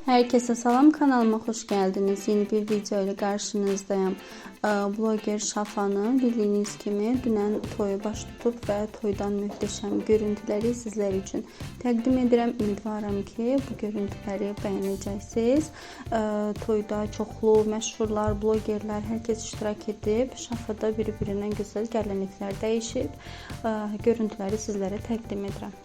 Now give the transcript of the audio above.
Herkese salam, kanalıma hoş geldiniz. Yeni bir video ile karşınızdayım. Blogger Şafanın bildiğiniz gibi dünen toyu baş tutup ve toydan muhteşem görüntüleri sizler için təqdim edirəm. Ümidvaram ki bu görüntüleri beğeneceksiniz. Toyda çoxlu məşhurlar, bloggerlər, herkes iştirak edib. Şafada bir-birindən gözəl gəlinliklər dəyişib. Görüntüleri sizlere təqdim edirəm.